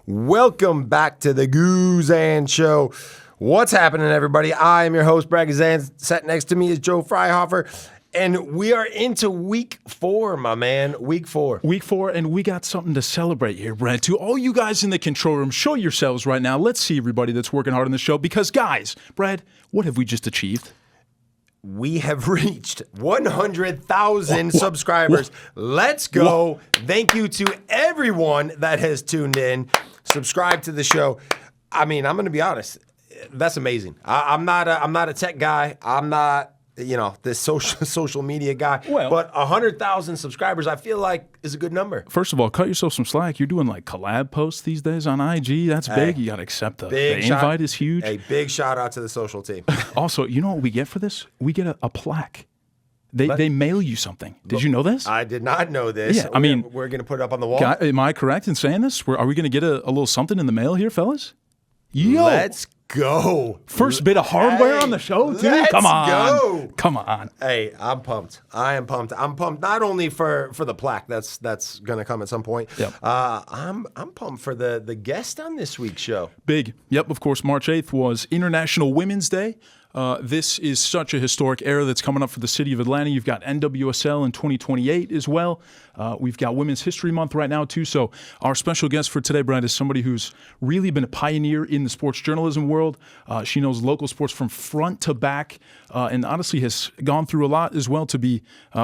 Welcome back to the Guzan Show. What's happening, everybody? I am your host, Brad Guzan. Sat next to me is Joe Freihofer. And we are into week 4, my man. Week 4. Week 4, and we got something to celebrate here, Brad. To all you guys in the control room, show yourselves right now. Let's see everybody that's working hard on the show. Because, guys, Brad, what have we just achieved? We have reached 100,000 subscribers. Let's go. Thank you to everyone that has tuned in. Subscribe to the show. I mean, I'm going to be honest. That's amazing. I'm not a tech guy. I'm not, this social media guy. Well, but 100,000 subscribers, I feel like, is a good number. First of all, cut yourself some slack. You're doing like collab posts these days on IG. That's big. You got to accept the invite is huge. A big shout out to the social team. Also, you know what we get for this? We get a plaque. They mail you something. Did you know this? I did not know this. Yeah, I mean, we're going to put it up on the wall. Am I correct in saying this? Are we going to get a little something in the mail here, fellas? Yo. Let's go. First bit of hardware on the show, too? Come on. Go. Come on. Hey, I'm pumped. I am pumped. I'm pumped not only for the plaque that's going to come at some point. Yep. I'm pumped for the guest on this week's show. Big. Yep, of course, March 8th was International Women's Day. This is such a historic era that's coming up for the city of Atlanta. You've got NWSL in 2028 as well. We've got Women's History Month right now, too. So our special guest for today, Brad, is somebody who's really been a pioneer in the sports journalism world. She knows local sports from front to back and honestly has gone through a lot as well to be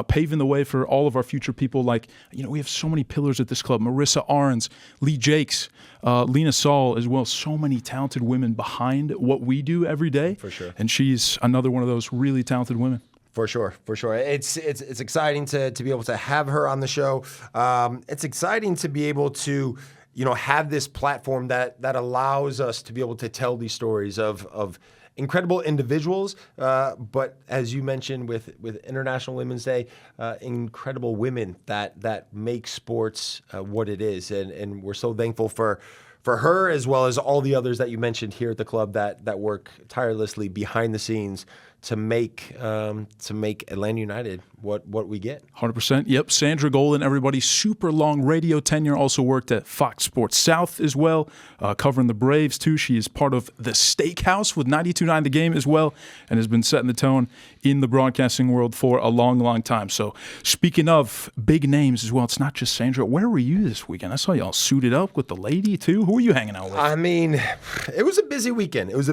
paving the way for all of our future people. Like, we have so many pillars at this club. Marissa Arns, Lee Jakes, Lena Saul as well. So many talented women behind what we do every day. For sure. And she's another one of those really talented women. For sure. It's exciting to be able to have her on the show. It's exciting to be able to, have this platform that allows us to be able to tell these stories of incredible individuals, but as you mentioned with International Women's Day, incredible women that make sports what it is, and we're so thankful for her as well as all the others that you mentioned here at the club that work tirelessly behind the scenes to make Atlanta United what we get. 100%. Yep. Sandra Golden, everybody, super long radio tenure. Also worked at Fox Sports South as well, covering the Braves too. She is part of the Steakhouse with 92.9 The Game as well, and has been setting the tone in the broadcasting world for a long, long time. So speaking of big names as well, it's not just Sandra. Where were you this weekend? I saw y'all suited up with the lady too. Who were you hanging out with? I mean, it was a busy weekend. Was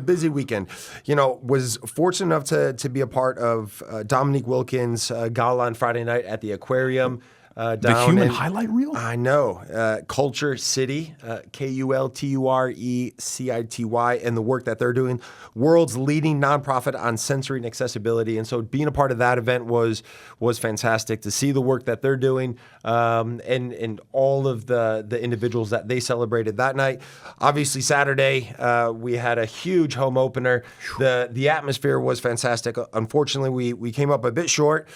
fortunate enough to be a part of Dominique Wilkins' gala on Friday night at the Aquarium. The human highlight reel? I know. Culture City, KULTURECITY, and the work that they're doing. World's leading nonprofit on sensory and accessibility. And so being a part of that event was fantastic to see the work that they're doing and all of the individuals that they celebrated that night. Obviously, Saturday, we had a huge home opener. The atmosphere was fantastic. Unfortunately, we came up a bit short.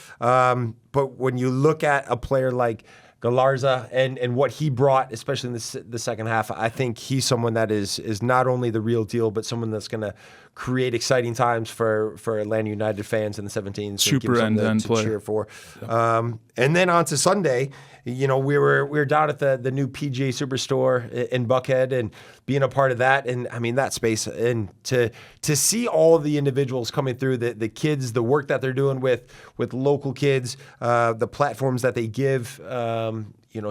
But when you look at a player like Galarza and what he brought, especially in the second half, I think he's someone that is not only the real deal, but someone that's going to create exciting times for Atlanta United fans in the 17s. Super end-to-end player. Cheer for. Yeah. And then on to Sunday, we were down at the new PGA Superstore in Buckhead and being a part of that, and I mean that space, and to see all of the individuals coming through, the kids, the work that they're doing with local kids, the platforms that they give.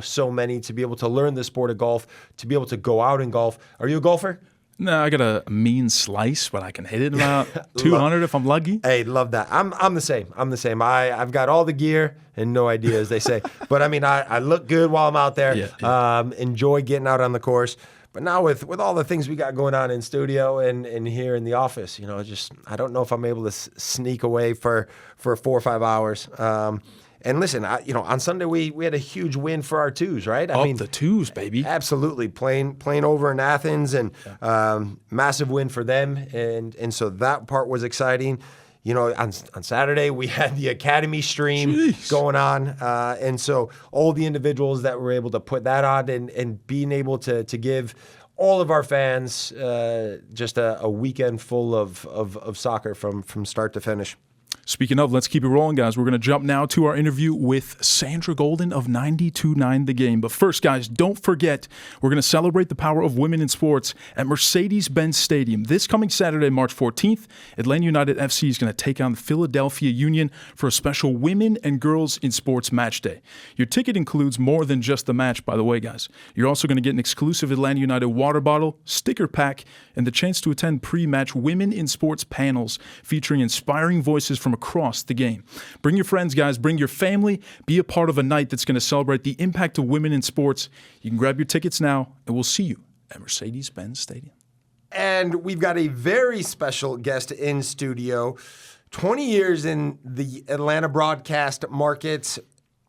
So many to be able to learn the sport of golf, to be able to go out and golf. Are you a golfer? No, I got a mean slice, but I can hit it about 200 if I'm lucky. Hey, love that. I'm the same. I've got all the gear and no idea, as they say. But I mean, I look good while I'm out there. Yeah. Enjoy getting out on the course. But now with all the things we got going on in studio and here in the office, I don't know if I'm able to sneak away for 4 or 5 hours. And listen, on Sunday we had a huge win for our twos, right? I mean, the twos, baby. Absolutely, playing over in Athens, and massive win for them, and so that part was exciting. On Saturday we had the Academy stream going on, and so all the individuals that were able to put that on and being able to give all of our fans just a weekend full of soccer from start to finish. Speaking of, let's keep it rolling, guys. We're going to jump now to our interview with Sandra Golden of 92.9 The Game. But first, guys, don't forget, we're going to celebrate the power of women in sports at Mercedes-Benz Stadium. This coming Saturday, March 14th, Atlanta United FC is going to take on the Philadelphia Union for a special Women and Girls in Sports Match Day. Your ticket includes more than just the match, by the way, guys. You're also going to get an exclusive Atlanta United water bottle, sticker pack, and the chance to attend pre-match Women in Sports panels featuring inspiring voices from across the game. Bring your friends, guys. Bring your family. Be a part of a night that's going to celebrate the impact of women in sports. You can grab your tickets now, and we'll see you at Mercedes-Benz Stadium. And we've got a very special guest in studio. 20 years in the Atlanta broadcast market.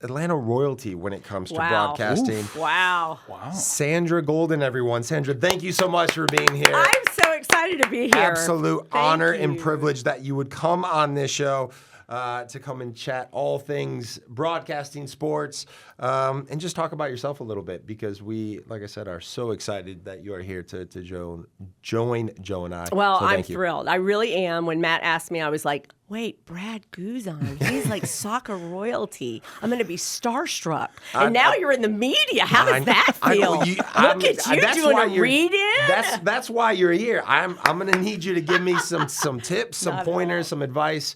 Atlanta royalty when it comes to broadcasting. Oof. Wow. Sandra Golden, everyone. Sandra, thank you so much for being here. I'm so excited to be here. Absolute honor Thank and you. privilege that you would come on this show to come and chat all things broadcasting, sports, and just talk about yourself a little bit, because we, like I said, are so excited that you are here to join Joe and I. Well, So I'm thank you. thrilled. I really am. When Matt asked me, I was like, wait, Brad Guzan, he's like soccer royalty. I'm going to be starstruck. And now you're in the media. How does that feel? Look at you that's doing why a you're- read-in. That's why you're here. I'm going to need you to give me some tips, some Not at pointers, all. some advice.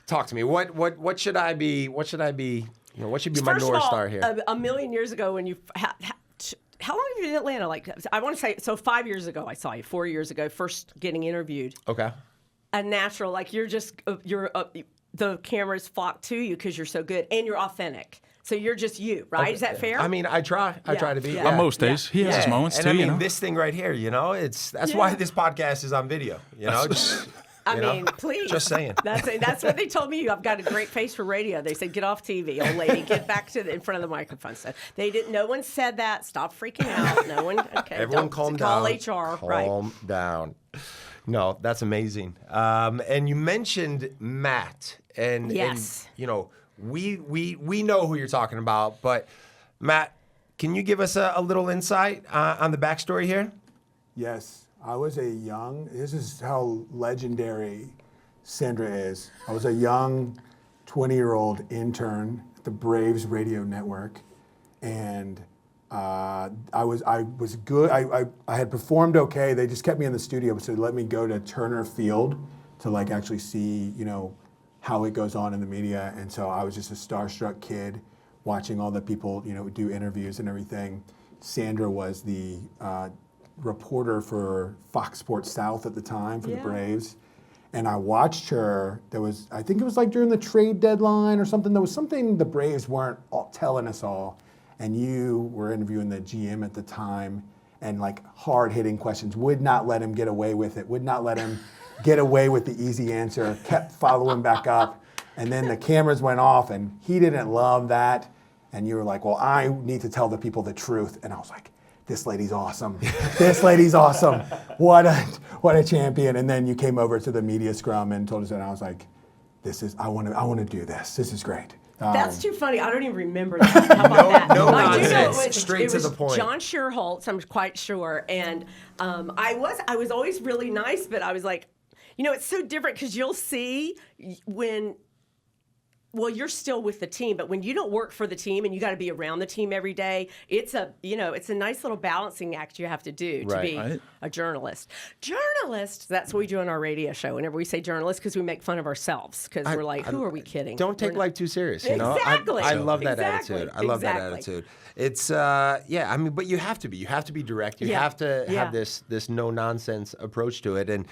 Talk to me. What should I be? What should I be? What should be my First North of all, Star here? a million years ago when you... how long have you been in Atlanta? Like, I want to say, so 5 years ago I saw you, 4 years ago, first getting interviewed. Okay. A natural, like the cameras flock to you because you're so good and you're authentic. So you're just you, right? Is that fair? I mean, I try to be. Yeah. On most days, he has his moments and too. I mean, you know? this thing right here, that's why this podcast is on video. Just, I mean, please. Just saying. That's what they told me. I've got a great face for radio. They said, get off TV, old lady. Get back to in front of the microphone. So they didn't. No one said that. Stop freaking out. No one. Okay. Everyone calm down. Call HR. Right. Calm down. No, that's amazing. And you mentioned Matt, and Yes. and we know who you're talking about, but Matt, can you give us a little insight on the backstory here? Yes, I was this is how legendary Sandra is. I was a young 20-year-old intern at the Braves radio network, and I was good. I had performed okay. They just kept me in the studio, so they let me go to Turner Field to actually see, how it goes on in the media. And so I was just a starstruck kid watching all the people, do interviews and everything. Sandra was the reporter for Fox Sports South at the time for the Braves. And I watched her. I think it was during the trade deadline or something. There was something the Braves weren't telling us all. And you were interviewing the GM at the time, and hard-hitting questions, would not let him get away with it, would not let him get away with the easy answer, kept following back up. And then the cameras went off, and he didn't love that. And you were like, well, I need to tell the people the truth. And I was like, this lady's awesome. This lady's awesome. What a champion. And then you came over to the media scrum and told us that, and I was like, I want to do this. This is great. That's too funny. I don't even remember that. How about that? no I do know nonsense. Straight to the point. John Shearholtz, I'm quite sure. And I was always really nice, but I was like, it's so different because you'll see when. Well, you're still with the team, but when you don't work for the team and you got to be around the team every day, it's a nice little balancing act you have to do to be a journalist. Journalist, that's what we do on our radio show. Whenever we say journalist, because we make fun of ourselves, because we're like, who are we kidding? Don't take life too serious. Exactly. I love that Exactly. attitude. I love that Exactly. attitude. It's but you have to be. You have to be direct. You have to have this no nonsense approach to it. And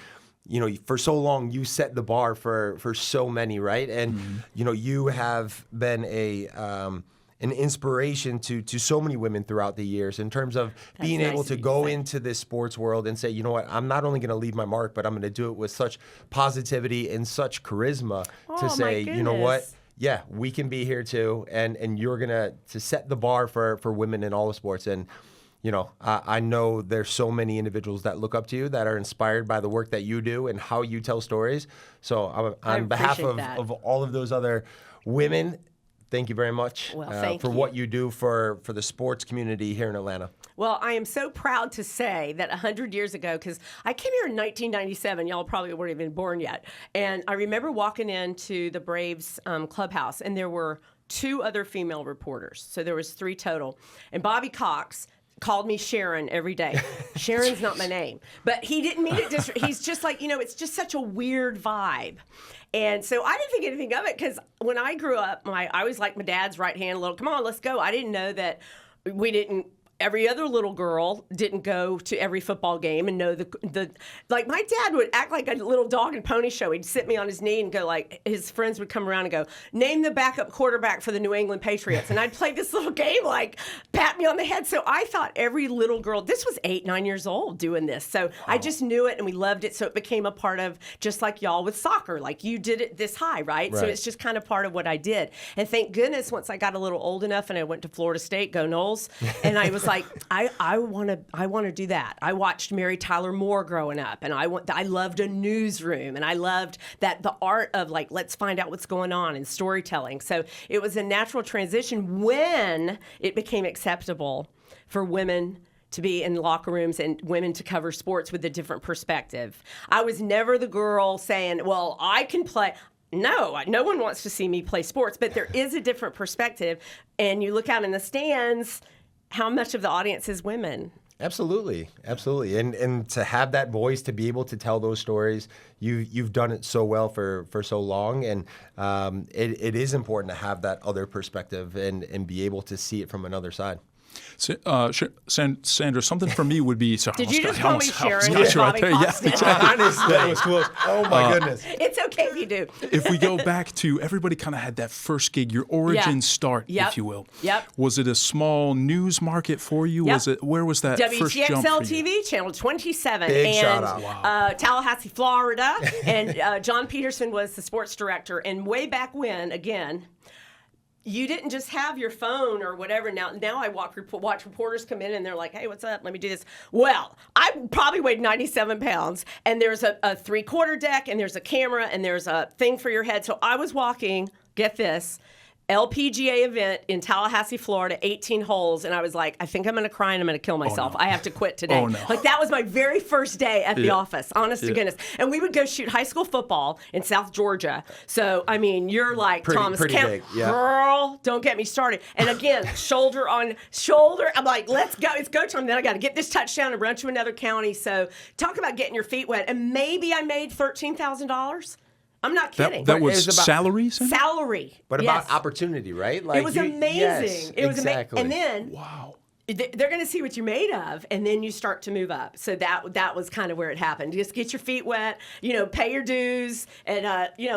for so long you set the bar for so many, right? And you have been an inspiration to so many women throughout the years in terms of being able to go into this sports world and say, you know what, I'm not only going to leave my mark, but I'm going to do it with such positivity and such charisma to say, you know what, yeah, we can be here too, and you're gonna to set the bar for women in all the sports. And I know there's so many individuals that look up to you that are inspired by the work that you do and how you tell stories. So on behalf of all of those other women, thank you very much Well, thank for you. what you do for the sports community here in Atlanta. Well, I am so proud to say that 100 years ago, because I came here in 1997, y'all probably weren't even born yet, and I remember walking into the Braves clubhouse, and there were 2 other female reporters, so there was 3 total, and Bobby Cox called me Sharon every day. Sharon's not my name, but he didn't mean it. He's just like, it's just such a weird vibe. And so I didn't think anything of it, because when I grew up, I was like my dad's right hand, little, come on, let's go. I didn't know that every other little girl didn't go to every football game and know the like my dad would act like a little dog and pony show. He'd sit me on his knee and go, like, his friends would come around and go, name the backup quarterback for the New England Patriots. And I'd play this little game, like, pat me on the head. So I thought every little girl, this was 8, 9 years old doing this. So I just knew it and we loved it. So it became a part of, just like y'all with soccer, like you did it this high, right? So it's just kind of part of what I did. And thank goodness once I got a little old enough and I went to Florida State, go Noles, and I was like, I want to do that. I watched Mary Tyler Moore growing up, and I loved a newsroom, and I loved the art of, like, let's find out what's going on and storytelling. So it was a natural transition when it became acceptable for women to be in locker rooms and women to cover sports with a different perspective. I was never the girl saying, well, I can play. No one wants to see me play sports, but there is a different perspective. And you look out in the stands, how much of the audience is women? Absolutely. And to have that voice, to be able to tell those stories, you've done it so well for so long. And it is important to have that other perspective and be able to see it from another side. Sandra, something for me would be. So Did you just call me Sharon? Got you right Bobby there. Yeah, Cox? exactly. Honestly. That was close. Oh, my goodness. It's okay if you do. If we go back to, everybody kind of had that first gig, your origin start, Yep. if you will. Yep. Was it a small news market for you? Yep. Where was that first jump WTXL for you? TV, channel 27. Big and, shout out. Tallahassee, Florida. And John Peterson was the sports director. And way back when, again, you didn't just have your phone or whatever. Now I watch reporters come in and they're like, hey, what's up? Let me do this. Well, I probably weighed 97 pounds, and there's a 3/4 deck, and there's a camera, and there's a thing for your head. So I was walking, get this, LPGA event in Tallahassee, Florida, 18 holes, and I was like, I think I'm going to cry and I'm going to kill myself. I have to quit today. Oh, no. Like, that was my very first day at the office, honest to goodness. And we would go shoot high school football in South Georgia. So, I mean, you're like, Thomas pretty Kemp, big, yeah. girl, don't get me started. And again, shoulder on shoulder, I'm like, let's go. It's go time. Then I got to get this touchdown and run to another county. So talk about getting your feet wet. And maybe I made $13,000. I'm not kidding. That was It's about- salary, Sandra? salary. But yes. about opportunity, right? Like It was amazing. Yes, It was exactly. amazing. And then Wow. they're going to see what you're made of, and then you start to move up. So that was kind of where it happened. Just get your feet wet, pay your dues, and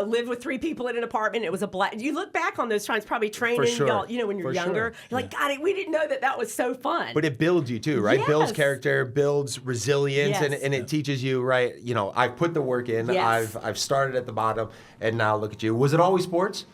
live with 3 people in an apartment. It was a blast. You look back on those times, probably training, sure. y'all, when you're For younger. sure. You're like, God, we didn't know that was so fun. But it builds you too, right? Builds Yes. character, builds resilience, Yes. and it teaches you, right? I've put the work in. Yes. I've started at the bottom, and now look at you. Was it always sports?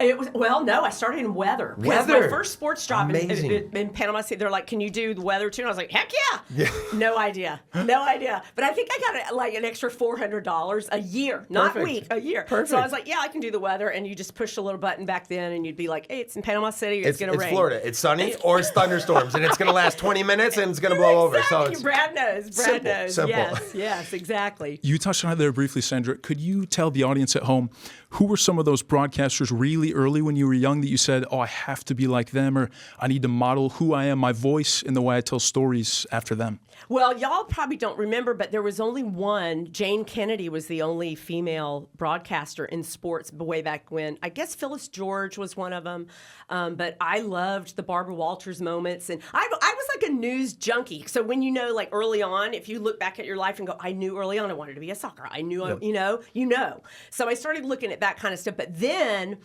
No, I started in weather. Because Weather. my first sports job Amazing. in Panama City, they're like, can you do the weather too? And I was like, heck yeah. No idea. But I think I got an extra $400 a year, not Perfect. week, a year. Perfect. So I was like, yeah, I can do the weather. And you just push a little button back then and you'd be like, hey, it's in Panama City. It's going to rain. Florida. It's sunny or it's thunderstorms, and it's going to last 20 minutes and it's going to blow over. So Exactly. it's Brad knows. Brad simple, knows. simple. Yes, exactly. You touched on it there briefly, Sandra. Could you tell the audience at home, who were some of those broadcasters really early when you were young that you said, oh, I have to be like them, or I need to model who I am, my voice, and the way I tell stories after them? Well, y'all probably don't remember, but there was only one. Jane Kennedy was the only female broadcaster in sports way back when. I guess Phyllis George was one of them. But I loved the Barbara Walters moments. And I was like a news junkie. So when like early on, if you look back at your life and go, I knew early on I wanted to be a soccer. I knew, So I started looking at that kind of stuff. But then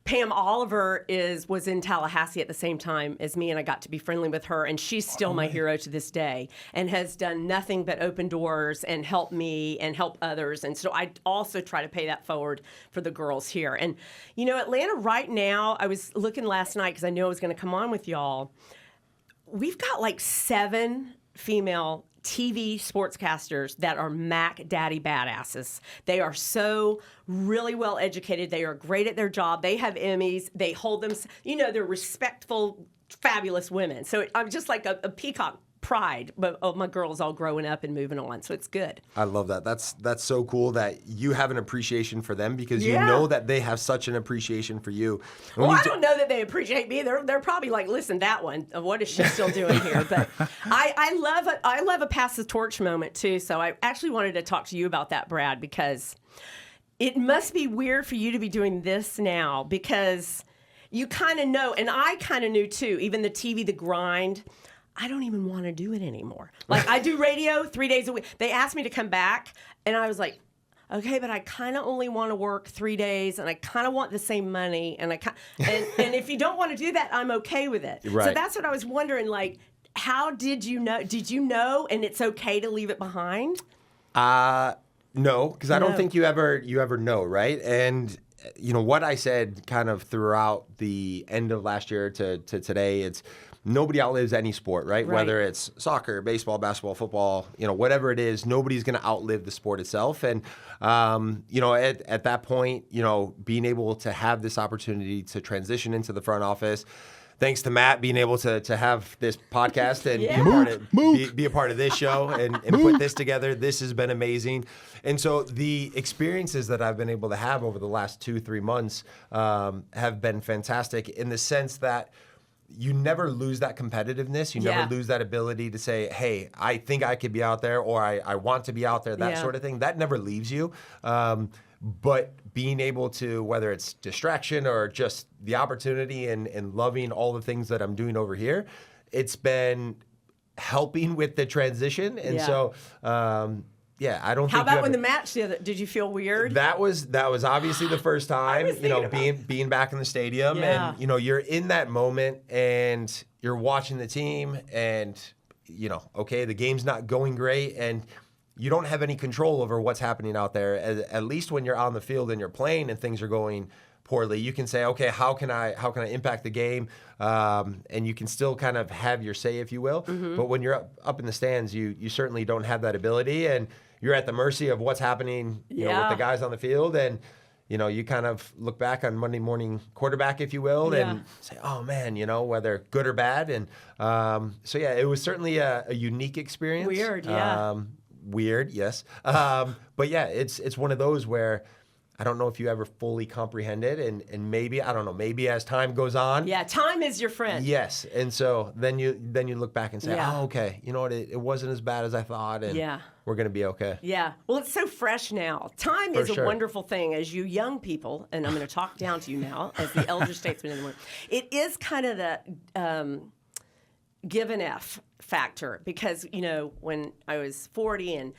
Pam Oliver was in Tallahassee at the same time as me, and I got to be friendly with her, and she's still my hero to this day and has done nothing but open doors and help me and help others. And so I also try to pay that forward for the girls here. And, Atlanta right now, I was looking last night because I knew I was going to come on with y'all. We've got like 7 female TV sportscasters that are Mac Daddy badasses. They are so really well educated. They are great at their job. They have Emmys. They hold them, they're respectful, fabulous women. So I'm just like a peacock pride of my girls all growing up and moving on. So it's good. I love that. That's so cool that you have an appreciation for them because you Yeah. know that they have such an appreciation for you. And Well, when I don't know that they appreciate me. They're probably like, listen, that one. What is she still doing here? But I love a pass the torch moment too. So I actually wanted to talk to you about that, Brad, because it must be weird for you to be doing this now because you kind of know, and I kind of knew too. Even the TV, the grind. I don't even want to do it anymore. Like I do radio 3 days a week. They asked me to come back, and I was like, okay, but I kind of only want to work 3 days, and I kind of want the same money, and and if you don't want to do that, I'm okay with it. Right. So that's what I was wondering. Like, how did you know? Did you know? And it's okay to leave it behind? No, because I don't No. think you ever know, right? And what I said kind of throughout the end of last year to today, it's nobody outlives any sport, right? Right. Whether it's soccer, baseball, basketball, football, whatever it is, nobody's going to outlive the sport itself. And, at that point, being able to have this opportunity to transition into the front office, thanks to Matt being able to have this podcast and be a part of this show and put this together. This has been amazing. And so the experiences that I've been able to have over the last 2-3 months have been fantastic in the sense that you never lose that competitiveness. You Yeah. never lose that ability to say, hey, I think I could be out there or I want to be out there, that Yeah. sort of thing. That never leaves you. But being able to, whether it's distraction or just the opportunity and loving all the things that I'm doing over here, it's been helping with the transition. And Yeah. so, I don't How think about when the match did you feel weird? that was obviously the first time, was thinking being back in the stadium Yeah. and, you're in that moment and you're watching the team and, okay, the game's not going great and you don't have any control over what's happening out there. At least when you're on the field and you're playing and things are going poorly, you can say, okay, how can I impact the game? And you can still kind of have your say, if you will. Mm-hmm. But when you're up in the stands, you certainly don't have that ability, and you're at the mercy of what's happening, with Yeah. the guys on the field, and you kind of look back on Monday morning quarterback, if you will, Yeah. and say, oh man, whether good or bad, and it was certainly a unique experience. Weird, yeah. Weird, yes. But yeah, it's one of those where I don't know if you ever fully comprehend it, and maybe, I don't know, maybe as time goes on. Yeah, time is your friend. Yes, and so then you look back and say, Yeah. oh, okay, you know what, it wasn't as bad as I thought, and Yeah. we're going to be okay. Yeah. Well, it's so fresh now. Time For is sure. a wonderful thing as you young people, and I'm going to talk down to you now as the elder statesman in the room. It is kind of the give an F factor because, when I was 40 and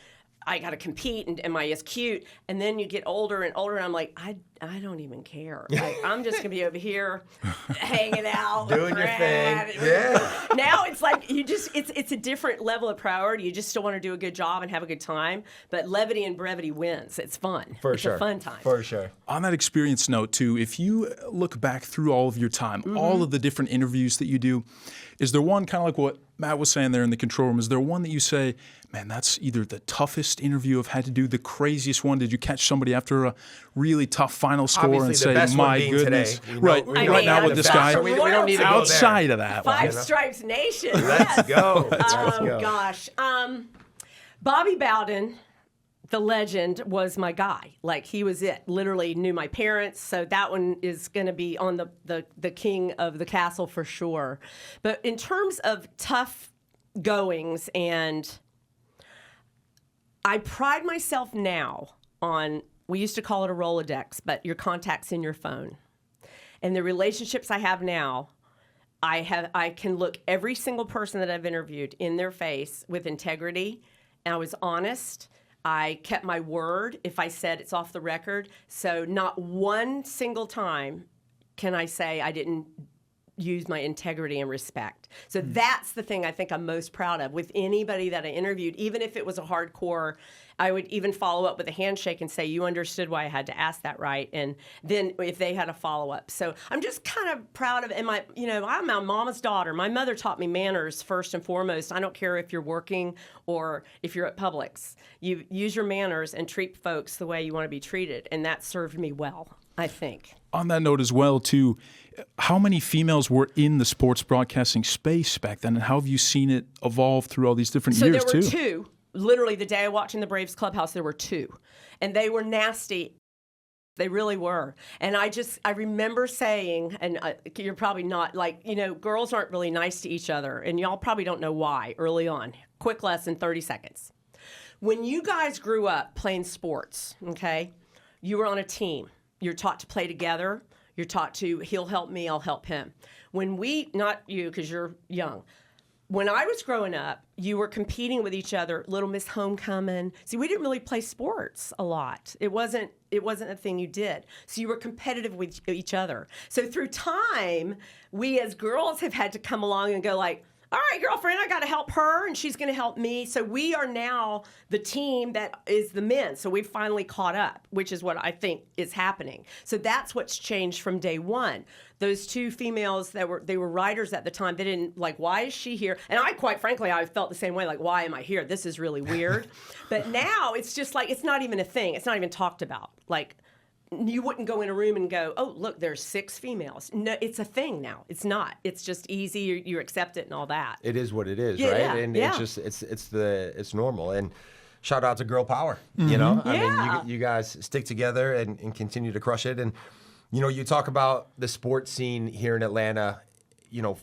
I got to compete and am I as cute? And then you get older and older and I'm like, I don't even care. Like, I'm just going to be over here hanging out. with Doing your Brad. thing. Yeah. Now it's like it's a different level of priority. You just still want to do a good job and have a good time. But levity and brevity wins. It's fun. For it's sure. a fun time. For sure. On that experience note, too, if you look back through all of your time, Mm-hmm. all of the different interviews that you do, is there one kind of like what Matt was saying there in the control room? Is there one that you say, man, that's either the toughest interview I've had to do, the craziest one? Did you catch somebody after a really tough final score Obviously, and the say, best one my being goodness? today. We know- Right, we know right now the with this best. guy, So we don't need to go there. outside of that one. Five Stripes Nation. Let's yes. go. Let's Oh go. gosh. Bobby Bowden, the legend, was my guy. Like, he was it. Literally knew my parents. So that one is going to be on the king of the castle for sure. But in terms of tough goings, and I pride myself now on, we used to call it a Rolodex, but your contacts in your phone. And the relationships I have now, I can look every single person that I've interviewed in their face with integrity. And I was honest. I kept my word if I said it's off the record. So not one single time can I say I didn't use my integrity and respect. So that's the thing I think I'm most proud of with anybody that I interviewed. Even if it was a hardcore, I would even follow up with a handshake and say, you understood why I had to ask that, right? And then if they had a follow-up. So I'm just kind of proud of, and I'm my mama's daughter. My mother taught me manners first and foremost. I don't care if you're working or if you're at Publix. You use your manners and treat folks the way you want to be treated. And that served me well, I think. On that note as well, too, how many females were in the sports broadcasting space back then, and how have you seen it evolve through all these different years, So there were too? two. Literally, the day I walked in the Braves clubhouse, there were two. And they were nasty. They really were. And I remember saying, and you're probably not, girls aren't really nice to each other. And y'all probably don't know why early on. Quick lesson, 30 seconds. When you guys grew up playing sports, okay, you were on a team. You're taught to play together. You're taught to, he'll help me, I'll help him. Not you, because you're young. When I was growing up, you were competing with each other, Little Miss Homecoming. See, we didn't really play sports a lot. It wasn't a thing you did. So you were competitive with each other. So through time, we as girls have had to come along and go like, all right, girlfriend, I got to help her, and she's going to help me. So we are now the team that is the men. So we've finally caught up, which is what I think is happening. So that's what's changed from day one. Those two females they were writers at the time. They didn't why is she here? And I, quite frankly, I felt the same way. Why am I here? This is really weird. But now it's just it's not even a thing. It's not even talked about. You wouldn't go in a room and go, oh, look, there's 6 females. No, it's a thing now. It's not. It's just easy. You accept it and all that. It is what it is, Yeah, right? yeah, And yeah. it's normal. And shout out to girl power. You know, I mean, you guys stick together and continue to crush it. And you talk about the sports scene here in Atlanta.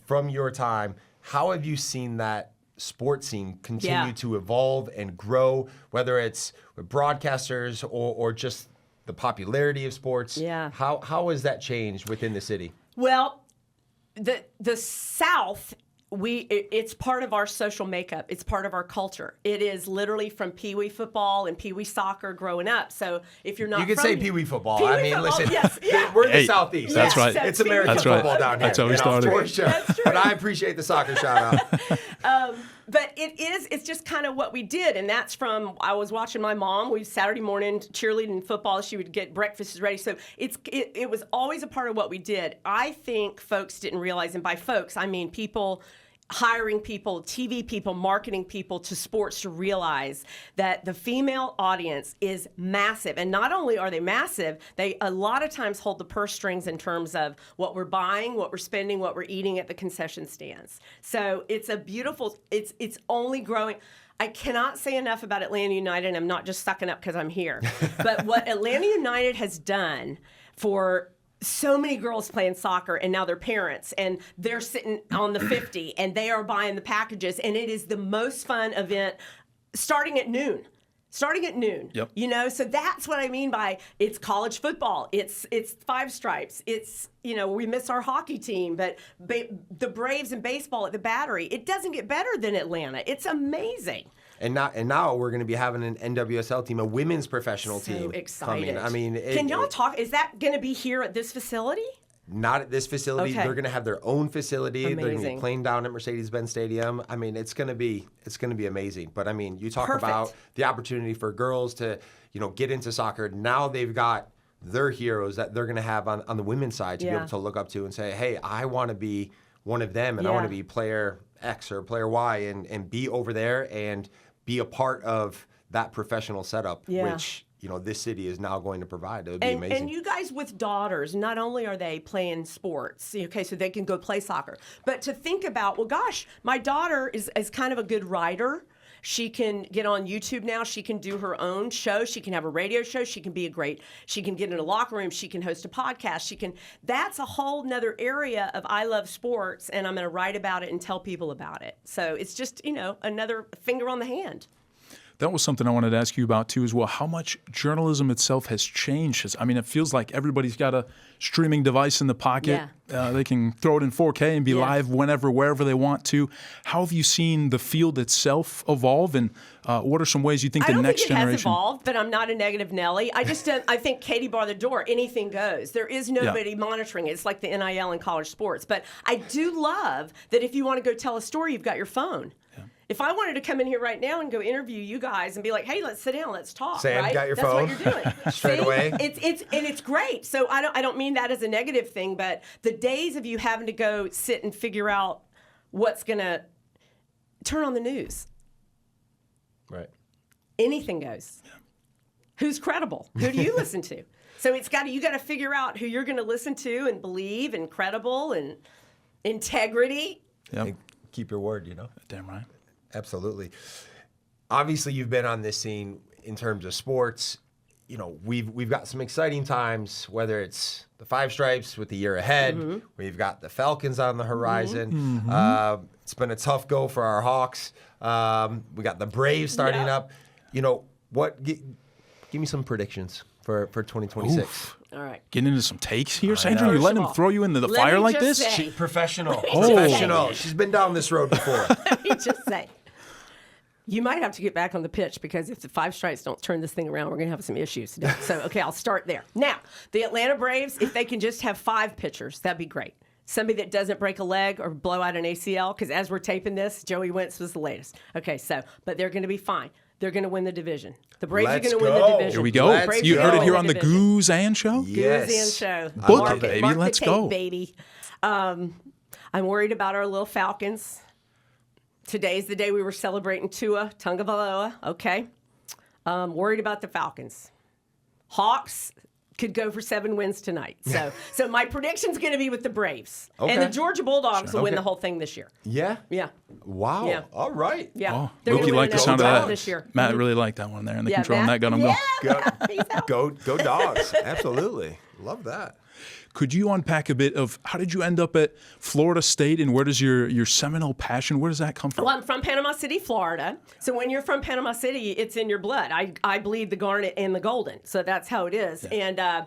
From your time, how have you seen that sports scene continue to evolve and grow? Whether it's with broadcasters or just the popularity of sports. Yeah. How has that changed within the city? Well, the South, it's part of our social makeup. It's part of our culture. It is literally from Pee Wee football and Pee Wee soccer growing up. So if you're not You could from say Pee Wee football. Pee Wee I mean, football, listen, yes, yeah. we're in the Hey, Southeast. that's right. It's Pee Wee American That's right. football down here. That's how we started. For sure. That's true. But I appreciate the soccer shout out. But it's just kind of what we did. And that's from, I was watching my mom. We Saturday morning cheerleading football. She would get breakfast ready. So it was always a part of what we did. I think folks didn't realize, and by folks, I mean people, hiring people, TV people, marketing people to sports to realize that the female audience is massive. And not only are they massive, they a lot of times hold the purse strings in terms of what we're buying, what we're spending, what we're eating at the concession stands. So it's a beautiful, it's only growing. I cannot say enough about Atlanta United, and I'm not just sucking up because I'm here. But what Atlanta United has done for so many girls playing soccer, and now they're parents, and they're sitting on the 50, and they are buying the packages, and it is the most fun event starting at noon. Yep. So that's what I mean by it's college football. It's Five Stripes. It's, we miss our hockey team, but the Braves and baseball at the Battery. It doesn't get better than Atlanta. It's amazing. And now we're going to be having an NWSL team, a women's professional team. So excited. Coming. I mean, can y'all talk? Is that going to be here at this facility? Not at this facility. Okay. They're going to have their own facility. They're going to be Amazing. playing down at Mercedes-Benz Stadium. I mean, it's going to be amazing. But I mean, you talk Perfect. about the opportunity for girls to, get into soccer. Now they've got their heroes that they're going to have on the women's side to be able to look up to and say, hey, I want to be one of them, and I want to be player X or player Y and be over there and be a part of that professional setup, which this city is now going to provide. It would be amazing. And you guys with daughters, not only are they playing sports, okay, so they can go play soccer, but to think about, well, gosh, my daughter is kind of a good writer. She can get on YouTube now. She can do her own show. She can have a radio show. She can get in a locker room. She can host a podcast. That's a whole nother area of I love sports, and I'm going to write about it and tell people about it. So it's just, another finger on the hand. That was something I wanted to ask you about too as well. How much journalism itself has changed? I mean, it feels like everybody's got a streaming device in the pocket. They can throw it in 4K and be live whenever, wherever they want to. How have you seen the field itself evolve, and what are some ways you think the next generation? I don't think it has evolved, but I'm not a negative Nelly. I just don't. I think Katie barred the door. Anything goes. There is nobody monitoring it. It's like the NIL in college sports. But I do love that if you want to go tell a story, you've got your phone. If I wanted to come in here right now and go interview you guys and be like, "Hey, let's sit down, let's talk." Sam, right? got your That's phone? what you're doing Straight away. It's great. So I don't mean that as a negative thing, but the days of you having to go sit and figure out what's gonna turn on the news. Right. Anything goes. Who's credible? Who do you listen to? So you got to figure out who you're going to listen to and believe, and credible and integrity. Yep. And keep your word, Damn right. Absolutely. Obviously, you've been on this scene in terms of sports. We've got some exciting times, whether it's the Five Stripes with the year ahead. We've got the Falcons on the horizon. It's been a tough go for our Hawks. We got the Braves starting up. Give me some predictions for 2026. Oof. All right. Getting into some takes here, Sandra? You First letting of him all, throw you into the let fire me like just this? say- Professional. Oh. Professional. She's been down this road before. Let me just say, you might have to get back on the pitch, because if the Five Stripes don't turn this thing around, we're going to have some issues. So, okay, I'll start there. Now, the Atlanta Braves, if they can just have 5 pitchers, that'd be great. Somebody that doesn't break a leg or blow out an ACL, because as we're taping this, Joey Wentz was the latest. Okay, but they're going to be fine. They're going to win the division. The Braves are going to win the division. Here we go. Let's Braves You are heard gonna it here win on the division. Goose and Show? Yes. Goose and Show. Book Mark it, baby. Mark Let's the go. tape, baby. I'm worried about our little Falcons. Today's the day we were celebrating Tua Tagovailoa. Okay. Worried about the Falcons. Hawks could go for 7 wins tonight. So my prediction's going to be with the Braves. Okay. And the Georgia Bulldogs will win Okay. the whole thing this year. Yeah? Yeah. Wow. Yeah. All right. Yeah. Oh, They're gonna Mookie win liked the national sound of title that. this year. Matt really liked that one there in the control on Matt. that. Got him going. Go Dogs. Absolutely. Love that. Could you unpack a bit of how did you end up at Florida State, and where does your Seminole passion, where does that come from? Well, I'm from Panama City, Florida. So when you're from Panama City, it's in your blood. I bleed the garnet and the golden. So that's how it is. Yeah. And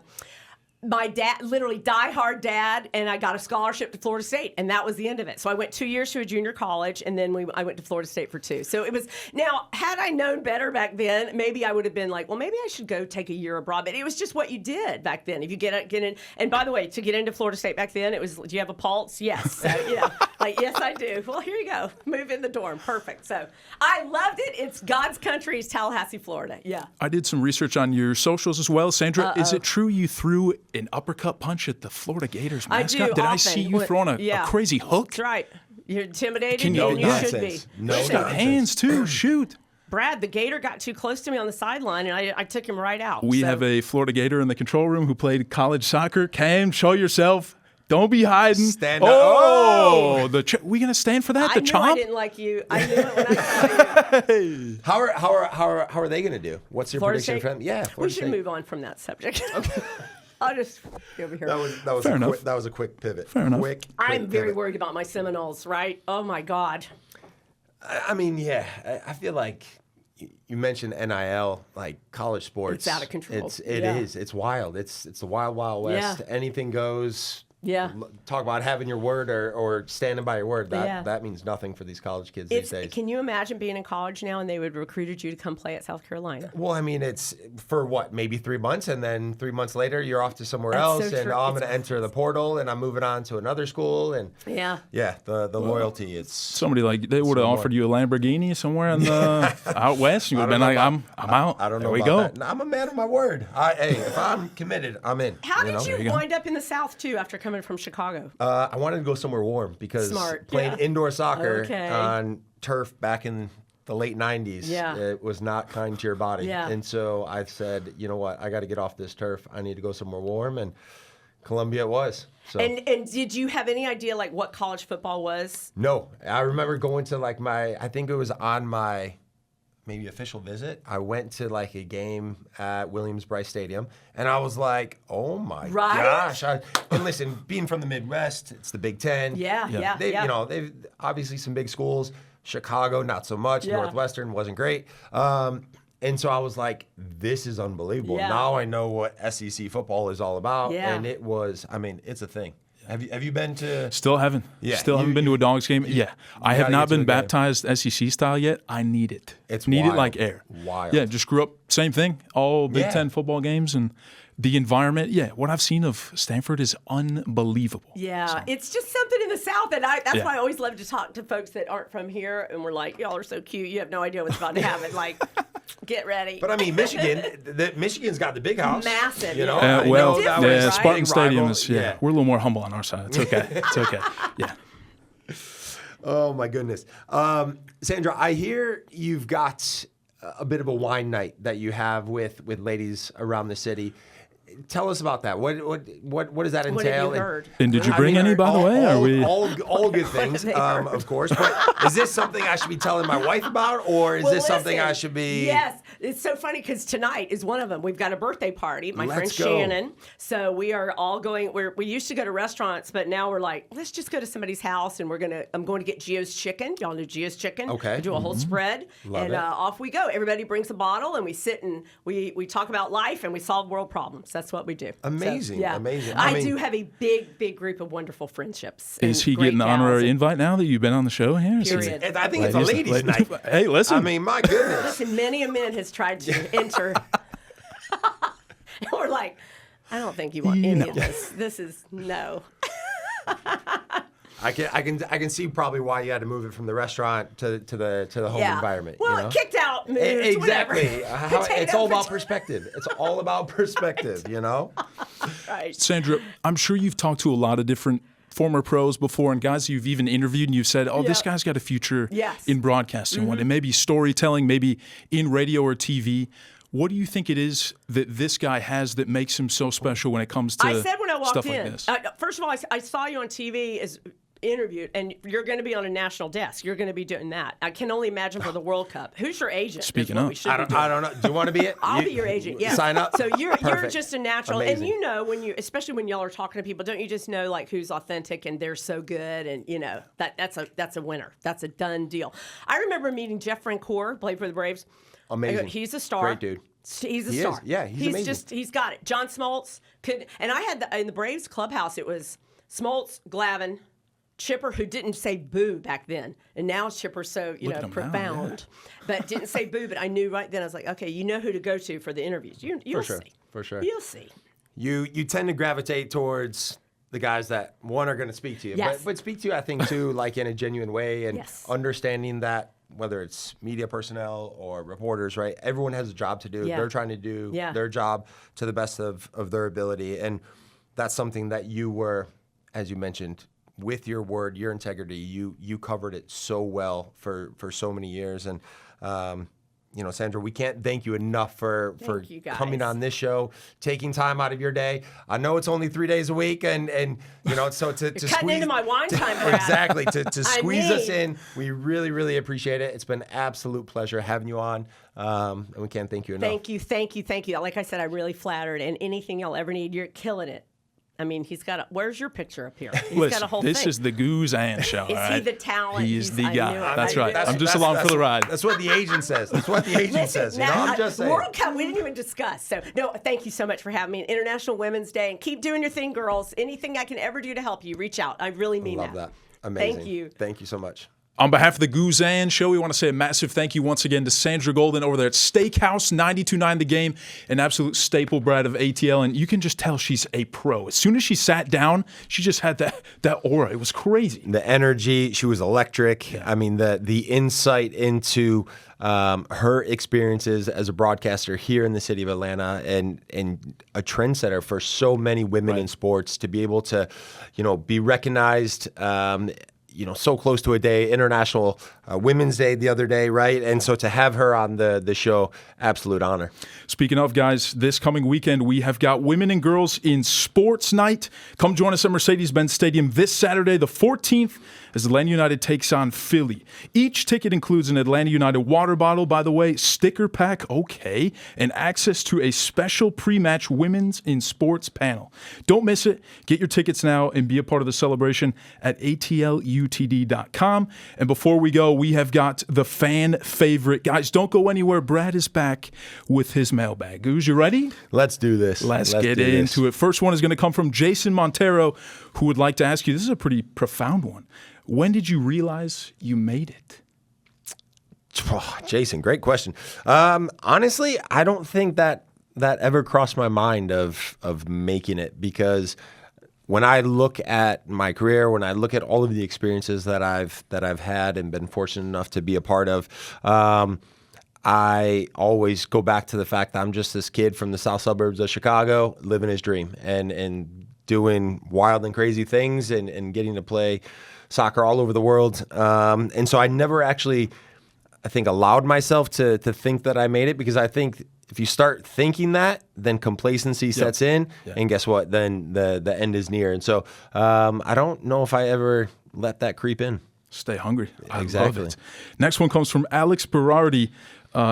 my dad, literally diehard dad, and I got a scholarship to Florida State, and that was the end of it. So I went 2 years to a junior college, and then I went to Florida State for 2. So it was, now, had I known better back then, maybe I would have been like, well, maybe I should go take a year abroad. But it was just what you did back then. If you get in, and by the way, to get into Florida State back then, it was, do you have a pulse? Yes. So, yes, I do. Well, here you go. Move in the dorm. Perfect. So I loved it. It's God's country. It's Tallahassee, Florida. Yeah. I did some research on your socials as well. Sandra, is it true you threw an uppercut punch at the Florida Gators I mascot? do Did I often. see you throwing a crazy hook? That's right. You're intimidated, Can you- and you should be. nonsense. No He's got nonsense. hands too. Shoot. Brad, the Gator got too close to me on the sideline, and I took him right out. We have a Florida Gator in the control room who played college soccer. Cam, show yourself. Don't be hiding. Stand up. Oh, we gonna stand for that? I The knew chomp? I didn't like you. I knew it when I saw you. How are they going to do? What's your Florida prediction State? for them? Yeah, We Florida should State. move on from that subject. Okay. I'll just be over here. That was Fair enough. that was a quick pivot. Fair enough. Quick I'm very pivot. worried about my Seminoles, right? Oh, my God. I mean, yeah, I feel like you mentioned NIL, like college sports. It's out of control. It Yeah. is. It's wild. It's the wild, wild west. Yeah. Anything goes. Yeah. Talk about having your word or standing by your word. Yeah. That means nothing for these college kids these days. Can you imagine being in college now and they would recruited you to come play at South Carolina? Well, I mean, it's for what, maybe 3 months, and then 3 months later, you're off to somewhere That's else, so and true. I'm going It's- to enter the portal, and I'm moving on to another school, and Yeah. the loyalty. It's Somebody like they would have Somewhat. offered you a Lamborghini somewhere in the out west. You would have been like, I'm out. I don't know. There we about go. that. No, I'm a man of my word. Hey, if I'm committed, I'm in. How did know? you wind up in the South, too, after coming from Chicago? I wanted to go somewhere warm because Smart, playing yeah. indoor soccer Okay. on turf back in the late 90s, Yeah. it was not kind to your body. Yeah. And so I said, you know what, I got to get off this turf. I need to go somewhere warm, and Columbia it was. So And did you have any idea, like, what college football was? no, I remember going to like I think it was on my maybe official visit. I went to like a game at Williams-Brice Stadium, and I was like, oh my Right? gosh. And listen, being from the Midwest, it's the Big Ten. Yeah. They, you know, they've obviously some big schools, Chicago, not so much. Yeah. Northwestern wasn't great. And so I was like, this is unbelievable. Yeah. Now I know what SEC football is all about. Yeah. And it was, I mean, it's a thing. Have you been to? Still haven't. Yeah, Still haven't been to a Dogs game. Yeah. I have gotta not get to been a game. baptized SEC style yet. I need it. It's need it wild. like air. Wild. Yeah, just grew up, same thing, all Big Yeah. Ten football games and the environment. Yeah, what I've seen of Stanford is unbelievable. Yeah, it's just something in the South, and that's Yeah. why I always love to talk to folks that aren't from here, and we're like, y'all are so cute. You have no idea what's about to happen. Like, get ready. But I mean, Michigan's got the big house. Massive, You know, yeah. I Well, know that different, was right? Spartan big Stadium rival. is, we're a little more humble on our side. It's okay. It's okay. Yeah. Oh my goodness, Sandra, I hear you've got a bit of a wine night that you have with ladies around the city. Tell us about that. What does that entail? What have you heard? And did you I bring mean, any, by the way? Are we? all good things, have they heard? of course. But is this something I should be telling my wife about, or is Well, this something listen, I should be? Yes, it's so funny because tonight is one of them. We've got a birthday party. My friend Let's go. Shannon. So we are all going. We used to go to restaurants, but now we're like, let's just go to somebody's house, and I'm going to get Gio's chicken. Y'all know Gio's chicken. Okay. We do a whole spread, Love and it. off we go. Everybody brings a bottle, and we sit and we talk about life, and we solve world problems. That's what we do. Amazing, yeah, amazing. I I mean- do have a big group of wonderful friendships. Is and he great getting the gals, honorary and- invite now that you've been on the show here? Period. And I think it's a ladies' night. Hey, listen. I mean, my goodness. Listen, many a man has tried to enter. And we're like, I don't think you want any of this. This is no. I can see probably why you had to move it from the restaurant to the home environment. Well, you know? kicked out, moved, Exactly. whatever. It's all about perspective. It's all about perspective, you know? Right. Sandra, I'm sure you've talked to a lot of different former pros before and guys you've even interviewed and you've said, oh, this Yeah. guy's got a future Yes. in broadcasting, one, and maybe storytelling, maybe in radio or TV. What do you think it is that this guy has that makes him so special when it comes to I said when I walked stuff in, like this? first of all, I saw you on TV as interviewed, and you're going to be on a national desk. You're going to be doing that. I can only imagine for the World Cup. Who's your agent? is Speaking what of. we should I be doing. don't know. Do you want to be it? I'll be your agent. Yeah. Sign up. So you're Perfect. just a natural, Amazing. and you know when you, especially when y'all are talking to people, don't you just know like who's authentic and they're so good, and you know that's a winner. That's a done deal. I remember meeting Jeff Francoeur, played for the Braves. Amazing. He's a star. Great dude. He's a He is. star. Yeah, he's amazing. He's got it. John Smoltz could, and I had in the Braves clubhouse. It was Smoltz, Glavine, Chipper, who didn't say boo back then, and now Chipper's so Look at him now, profound, but didn't say boo. But I knew right then. I was like, okay, you know who to go to for the interviews. You'll sure. see. For sure. You'll see. You tend to gravitate towards the guys that, one, are going to speak to you, Yes. but speak to you, I think, too, like in a genuine way, and Yes. understanding that whether it's media personnel or reporters, right? Everyone has a job to do. Yeah. They're trying to do Yeah. their job to the best of their ability. And that's something that you were, as you mentioned, with your word, your integrity, you covered it so well for so many years. And, you know, Sandra, we can't thank you enough for you, guys. coming on this show, taking time out of your day. I know it's only 3 days a week, and you know, so to Cutting squeeze into my wine time, Brad. exactly to squeeze us mean- in, we really appreciate it. It's been an absolute pleasure having you on, and we can't thank you enough. Thank you. Like I said, I'm really flattered, and anything y'all ever need, you're killing it. I mean, where's your picture up here? He's Listen, got a whole this thing. is the Guzan show. Is all he right? the talent? He is the I guy. knew it. That's I right. knew it. I'm just along for the ride. That's what the agent says. That's what the agent Listen, says. You know, I'm just saying. World Cup, we didn't even discuss. So, no, thank you so much for having me. International Women's Day, and keep doing your thing, girls. Anything I can ever do to help you, reach out. I really mean Love that. that. Amazing. Thank you. Thank you so much. On behalf of the Guzan Show, we want to say a massive thank you once again to Sandra Golden over there at Steakhouse 92.9 The Game, an absolute staple, Brad, of ATL. And you can just tell she's a pro. As soon as she sat down, she just had that aura. It was crazy. The energy, she was electric. Yeah. I mean, the insight into her experiences as a broadcaster here in the city of Atlanta, and a trendsetter for so many women in sports, to be able to, you know, be recognized. You know, so close to a day, International Women's Day the other day, right? And so to have her on the show, absolute honor. Speaking of, guys, this coming weekend, we have got Women and Girls in Sports Night. Come join us at Mercedes-Benz Stadium this Saturday, the 14th, as Atlanta United takes on Philly. Each ticket includes an Atlanta United water bottle, by the way, sticker pack, okay, and access to a special pre-match Women's in Sports panel. Don't miss it. Get your tickets now and be a part of the celebration at ATLU.com. WTD.com. And before we go, we have got the fan favorite. Guys, don't go anywhere. Brad is back with his mailbag. Goose, you ready? Let's do this. Let's get into it. First one is going to come from Jason Montero, who would like to ask you, this is a pretty profound one. When did you realize you made it? Oh, Jason, great question. Honestly, I don't think that ever crossed my mind of making it, because when I look at my career, when I look at all of the experiences that I've had and been fortunate enough to be a part of, I always go back to the fact that I'm just this kid from the south suburbs of Chicago, living his dream and doing wild and crazy things and getting to play soccer all over the world. And so I never actually, I think, allowed myself to think that I made it, because I think if you start thinking that, then complacency sets in, and guess what? Then the end is near. And so I don't know if I ever let that creep in. Stay hungry. Exactly. I love it. Next one comes from Alex Berardi.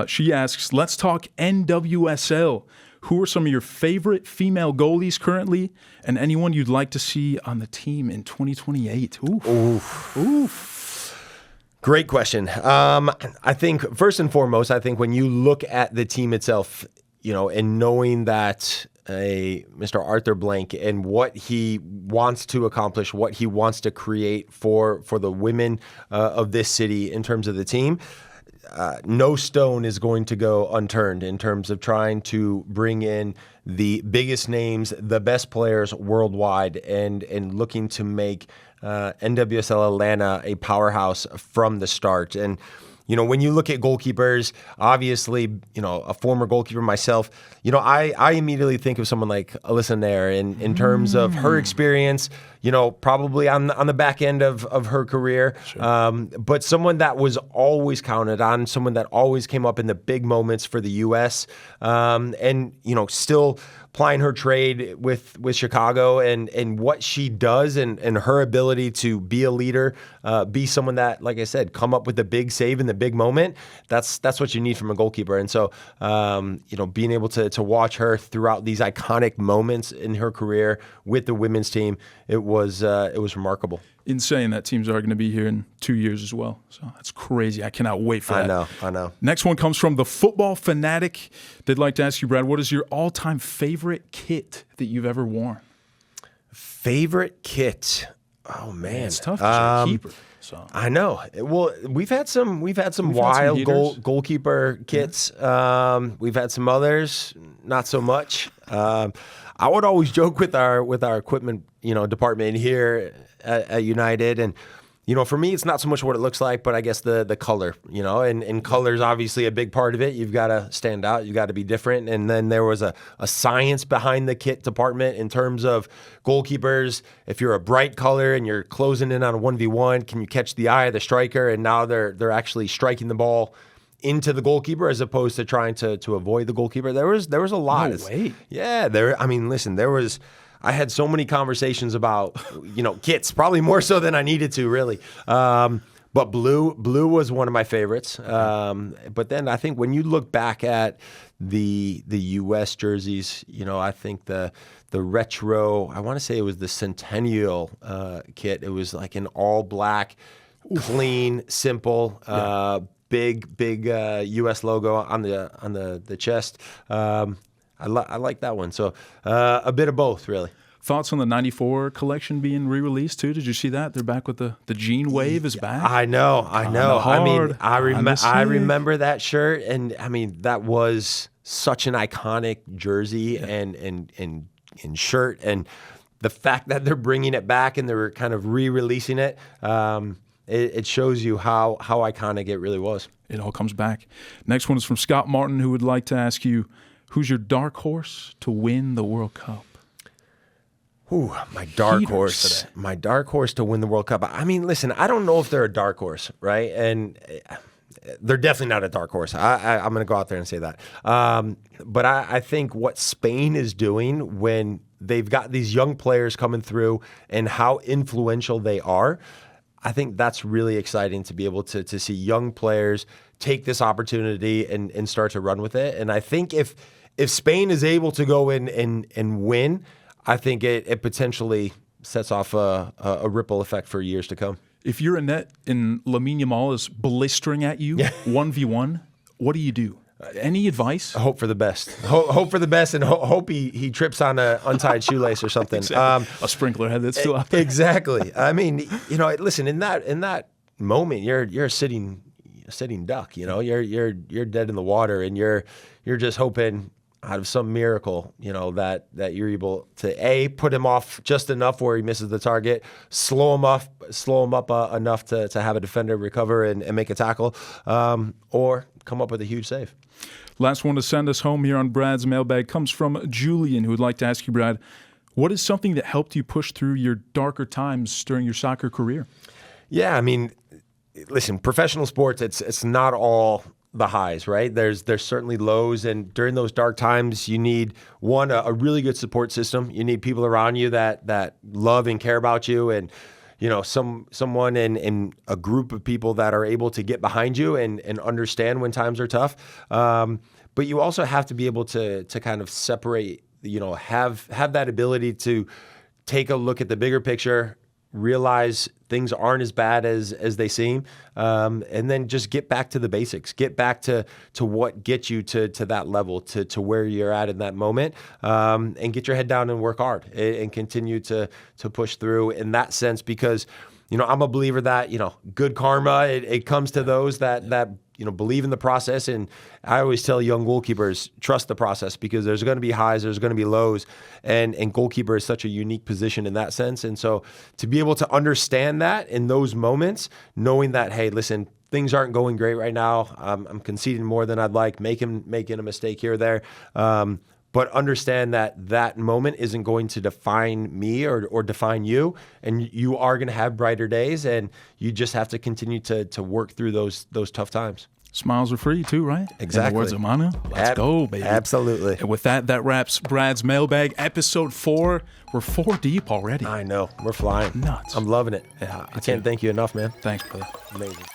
She asks, let's talk NWSL. Who are some of your favorite female goalies currently, and anyone you'd like to see on the team in 2028? Oof. Great question. I think first and foremost, I think when you look at the team itself, and knowing that Mr. Arthur Blank and what he wants to accomplish, what he wants to create for the women of this city in terms of the team, no stone is going to go unturned in terms of trying to bring in the biggest names, the best players worldwide, and looking to make NWSL Atlanta a powerhouse from the start. And when you look at goalkeepers, obviously, a former goalkeeper myself, I immediately think of someone like Alyssa Nair in terms of her experience, probably on the back end of her career, but someone that was always counted on, someone that always came up in the big moments for the U.S., and still plying her trade with Chicago and what she does and her ability to be a leader, be someone that, like I said, come up with the big save in the big moment. That's what you need from a goalkeeper. And so, being able to watch her throughout these iconic moments in her career with the women's team, it was remarkable. Insane. That team's are going to be here in 2 years as well. So that's crazy. I cannot wait for that. I know. Next one comes from the Football Fanatic. They'd like to ask you, Brad, what is your all-time favorite kit that you've ever worn? Favorite kit? Oh man, it's tough because you're a keeper. So I know. Well, we've had some wild goalkeeper kits. We've had some others, not so much. I would always joke with our equipment, department here at United, and for me, it's not so much what it looks like, but I guess the color, and color's obviously a big part of it. You've got to stand out, you got to be different, and then there was a science behind the kit department in terms of goalkeepers. If you're a bright color and you're closing in on a 1v1, can you catch the eye of the striker? And now they're actually striking the ball into the goalkeeper as opposed to trying to avoid the goalkeeper. There was a lot. No way. Yeah, listen, I had so many conversations about, kits, probably more so than I needed to, really. But blue was one of my favorites. But then I think when you look back at the U.S. jerseys, I think the retro, I want to say it was the Centennial kit. It was like an all black, clean, simple, big U.S. logo on the chest. I like that one. So a bit of both, really. Thoughts on the 94 collection being re-released too? Did you see that? They're back with the Gene Wave is back. I know. I remember that shirt, and that was such an iconic jersey and shirt, and the fact that they're bringing it back and they're kind of re-releasing it. It shows you how iconic it really was. It all comes back. Next one is from Scott Martin, who would like to ask you, who's your dark horse to win the World Cup? Ooh, my dark horse. My dark horse to win the World Cup. Listen, I don't know if they're a dark horse, right? And they're definitely not a dark horse. I'm going to go out there and say that. But I think what Spain is doing when they've got these young players coming through and how influential they are, I think that's really exciting to be able to see young players take this opportunity and start to run with it. And I think if Spain is able to go in and win, I think it potentially sets off a ripple effect for years to come. If you're a net and Lamine Yamal is blistering at you 1v1, what do? Any advice? Hope for the best. Hope for the best, and hope he trips on a untied shoelace or something. Exactly. A sprinkler head that's still out there. Exactly. I mean, listen, in that moment, you're a sitting duck. You're dead in the water, and you're just hoping out of some miracle, that you're able to put him off just enough where he misses the target, slow him up enough to have a defender recover and make a tackle, or come up with a huge save. Last one to send us home here on Brad's Mailbag comes from Julian, who would like to ask you, Brad, what is something that helped you push through your darker times during your soccer career? Yeah, I mean, listen, professional sports, it's not all the highs, right? There's certainly lows, and during those dark times, you need a really good support system. You need people around you that love and care about you, and someone in a group of people that are able to get behind you and understand when times are tough. But you also have to be able to kind of separate, have that ability to take a look at the bigger picture, realize things aren't as bad as they seem, and then just get back to the basics, get back to what gets you to that level, to where you're at in that moment, and get your head down and work hard and continue to push through in that sense, because I'm a believer that good karma, it comes to those that believe in the process. And I always tell young goalkeepers, trust the process, because there's going to be highs, there's going to be lows, and goalkeeper is such a unique position in that sense. And so to be able to understand that in those moments, knowing that, hey, listen, things aren't going great right now. I'm conceding more than I'd like, making a mistake here or there. But understand that moment isn't going to define me or define you, and you are going to have brighter days, and you just have to continue to work through those tough times. Smiles are free too, right? Exactly. In the words of Manu, let's go, baby. Absolutely. And with that wraps Brad's Mailbag, episode 4. We're 4 deep already. I know. We're flying. Nuts. I'm loving it. Yeah, I can't thank you enough, man. Thanks, brother. Amazing.